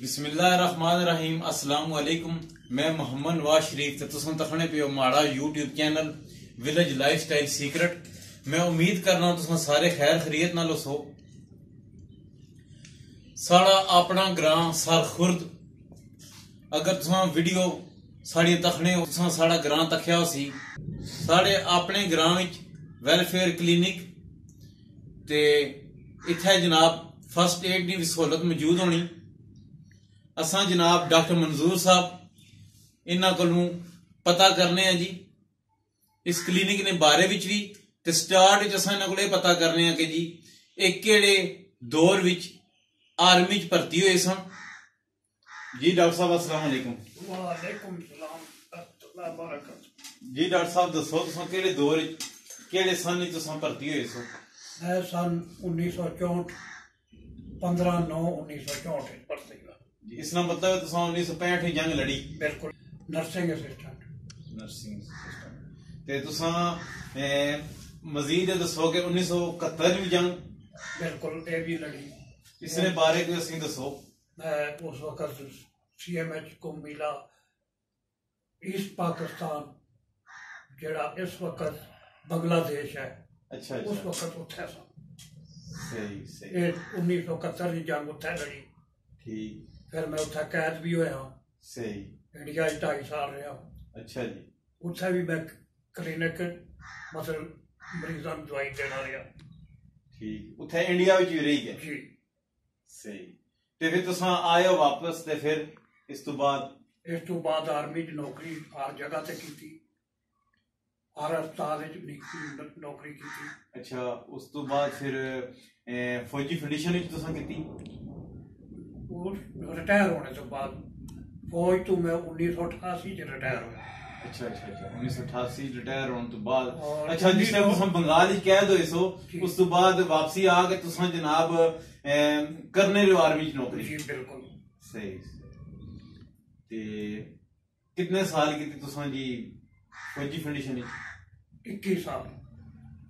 बिस्मिल्लाहिर्रहमानिर्रहीम अस्सलाम वालेकुम। मैं मोहम्मद नवाज शरीफ ते तुसां तखने पे माड़ा YouTube channel village lifestyle secret. मैं उम्मीद करना तुसां सारे खैर खैरियत नाल हो। साड़ा अपना ग्रां सरखुर्द अगर तुसां वीडियो साड़ी तखने तुसां साड़ा ग्रां तख्या सी। साढ़े अपने ग्रां विच वेलफेयर क्लिनिक ते इत्थे जनाब फर्स्ट एड की भी सहूलत मौजूद होनी। असा जनाब डॉक्टर मंजूर साहब इन्हां कोलों पता करने हैं जी इस क्लिनिक ने बारे विच भी ते स्टार्ट विच असां इन्हां कोलों पता करने हैं कि जी एक केड़े दौर विच आर्मी च भर्ती हुए सन। जी डॉक्टर साहब अस्सलाम वालेकुम। वालेकुम सलाम अल्लाह बरकत। जी डॉक्टर साहब दसो तुसां केड़े दौर विच केड़े सन तुसां भर्ती हुए सो? मैं सन 1964 15/9/1964 भर्ती हुआ। इसका मतलब तुसां 1965 जंग लड़ी? बिल्कुल। Nursing assistant. नर्सिंग असिस्टेंट ते तुसां मजीद दसो कि 1971 भी जंग? बिल्कुल ये भी लड़ी। इसने बारे कोई असीं दसो। मैं उस वक्त CMH को मिला ईस्ट पाकिस्तान जेड़ा इस वक्त बांग्लादेश है। अच्छा उस वक्त उत्थे सा। सही सही। 1971 की जंग उत्थे लड़ी। ठीक। फिर मैं उत्थे कैद भी होया। सही। इंडिया 2.5 साल रहा। अच्छा जी। उत्थे भी मैं क्लिनिक मतलब मरीजों को दवाई देना रहा। ठीक। उत्थे इंडिया विच भी रही गए? जी। सही। ते फिर तुसां आए हो वापस ते फिर इस तो बाद आर्मी च नौकरी हर जगह ते की, हर अस्पताल नौकरी की। अच्छा उस तो बाद फिर फौजी फंडिशन विच तुसां कीती? रिटायर होने तो बाद फौज तो मैं 1988 च रिटायर हुआ। अच्छा अच्छा अच्छा 1988 रिटायर होने तो बाद। अच्छा और जिस टाइम तुसां बंगाल विच कैद होए सो उस तो बाद वापसी आ के तुसां जनाब करने रहे आर्मी च नौकरी? जी बिल्कुल। सही। ते कितने साल की तुसां जी फौजी फंडिशन विच? 21 साल।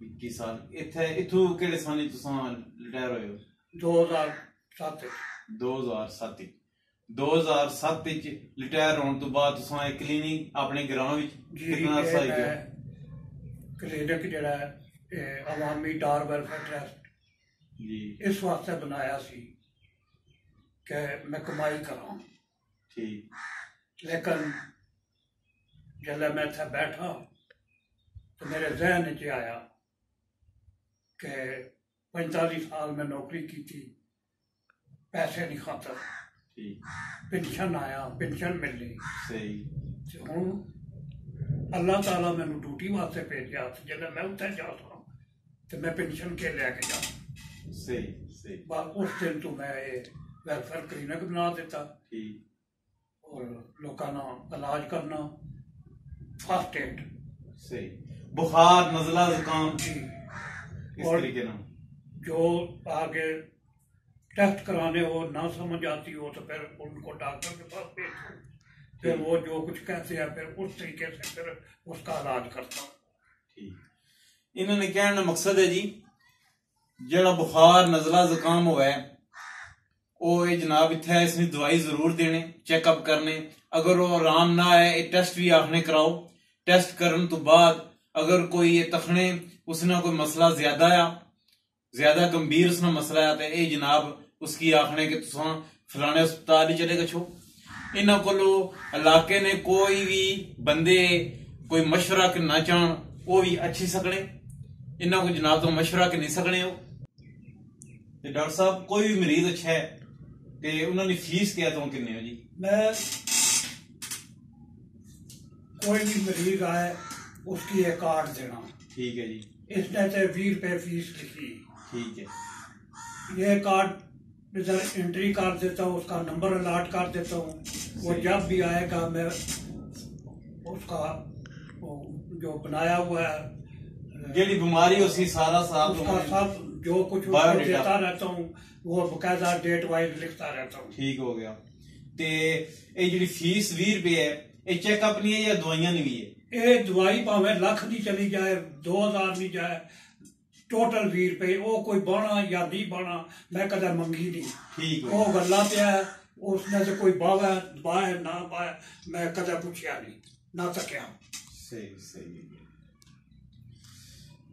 21 साल। इत्थे इथू केड़े साल तुसां रिटायर होए हो? 2007। 2007 2007 रिटायर होने तो बाद तुसां एक क्लिनिक अपने ग्रां विच कितना अरसा हो गया? क्लिनिक जेड़ा अवामी डार वेलफेयर ट्रस्ट जी इस वास्ते बनाया सी कि मैं कमाई करा। ठीक। लेकिन जल्द मैं इत्थे बैठा तो मेरे जहन च आया कि 45 साल में नौकरी की थी पैसे नहीं खातर। पेंशन आया पेंशन मिलनी। सही। हुण अल्लाह ताला मैनू ड्यूटी वास्ते भेजा जब मैं उत्थे जा तो मैं पेंशन के लैके जा। सही सही। उस दिन तो मैं वेलफेयर क्लिनिक बना दिता और लोगों का इलाज करना फर्स्ट एड। सही। बुखार नजला जुकाम जी इस तरीके ना जो आगे टेस्ट कराने हो ना समझ आती हो तो फिर उनको डॉक्टर के पास भेजो। फिर वो जो कुछ कहते हैं फिर उस तरीके से फिर उसका इलाज करता हूँ। ठीक। इन्होंने कहने का मकसद है जी जेड़ा बुखार नजला जुकाम हुआ है वो ये जनाब इत्थे इसने दवाई जरूर देने चेकअप करने। अगर वो आराम ना आए टेस्ट भी आखने कराओ। टेस्ट करने तो बाद अगर कोई ये तखने उसने कोई मसला ज्यादा गंभीर उसने मसला है तो ये जनाब उसकी आखने के तुसां फलाने अस्पताल ही चले गो। इन्हां कोलो इलाके ने कोई भी बंदे कोई मशवरा करना चाहन वो भी अच्छी सकने। इन्हां को जनाब तो मशवरा कर नहीं सकने हो। डॉक्टर साहब कोई भी मरीज अच्छा है ते उन्होंने फीस क्या तो कितने हो जी? मैं कोई भी मरीज आए उसकी एक कार्ड देना। ठीक है जी। इसने तो 20 रुपए फीस लिखी। ठीक है। ये कार्ड इधर एंट्री कर देता हूँ उसका नंबर अलॉट कर देता हूँ। वो जब भी आएगा मैं उसका जो बनाया हुआ है जेडी बीमारी उसी सारा उसका सब जो कुछ देता रहता हूँ वो बकायदा डेट वाइज लिखता रहता हूँ। ठीक हो गया। ते ये जी फीस 20 रुपए है ये चेकअप नहीं है या दवाइयां नहीं है? ये दवाई भावें लख दी चली जाए 2000 नहीं जाए टोटल 20 रुपए वो कोई बना या नहीं बना मैं कदे मंगी नहीं। ठीक वो गल्ला पे उसने तो कोई बावा बाय ना बाय मैं कदा पूछया नहीं ना तकिया। सही सही।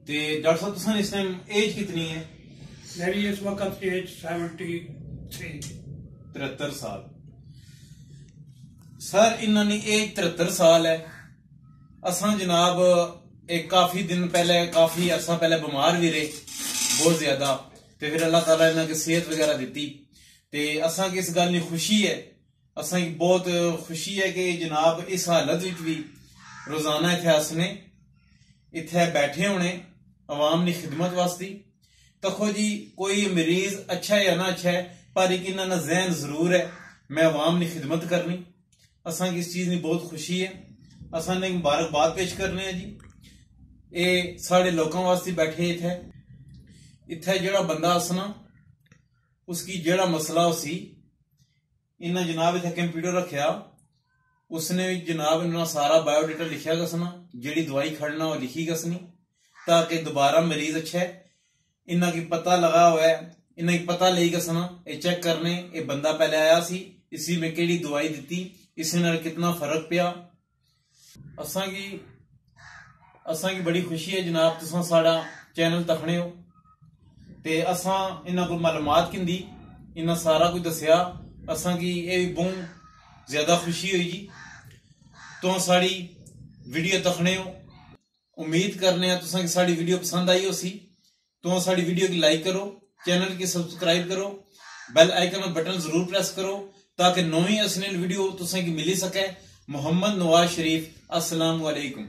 ते डॉक्टर साहब तुसां इस टाइम एज कितनी है? मेरी इस वक्त एज 73। 73 साल। सर इन्होंने एज 73 साल है। असा जनाब एक काफी दिन पहले काफी अरसा पहले बीमार भी रहे बहुत ज्यादा, ते फिर अल्लाह ताला इन्होंने सेहत वगैरह दी। ते असा की इस गल की खुशी है, असा की बहुत खुशी है कि जनाब इस हालत विच भी रोजाना इत्थे असने इत्थे बैठे होने अवाम की खिदमत वास्ते। तखो जी कोई मरीज अच्छा है या ना अच्छा है, पर एक इन्होंने जहन जरूर है मैं अवाम की खिदमत करनी। असा की इस चीज की बहुत खुशी है। असा ने मुबारकबाद पेश करने हैं जी। ये साढ़े लोगों वास्ते बैठे इत्थे इत्थे जेड़ा बंदा असना उसकी जेड़ा मसला उसी इन्हें जनाब इत्थे कंप्यूटर रखा, उसने जनाब इन्होंने सारा बायोडेटा लिखा कसना, जेड़ी दवाई खड़ना वो लिखी कसनी, ताकि दोबारा मरीज अच्छा है इन्हें की पता लगा हुआ है, इन्हें की पता ले कसना ये चेक करने ये बंदा पहले आया सी इसी में केड़ी दवाई दी, इसी नाल कितना फर्क पिया। असा की बड़ी खुशी है जनाब तुसां साड़ा चैनल तकने हो, ते असा इन्हां को मालूमात किंदी इन्हां सारा कुछ दसिया। असा की ये भी बहुत ज्यादा खुशी हुई जी। तो साड़ी वीडियो तकने हो, उम्मीद करने तुसां की साड़ी वीडियो पसंद आई हो सी। तो साड़ी वीडियो की लाइक करो, चैनल की सब्सक्राइब करो, बेल आइकन बटन जरूर प्रेस करो ताकि नवी असली वीडियो तुसां की मिली सके। मोहम्मद नवाज शरीफ, अस्सलाम वालेकुम।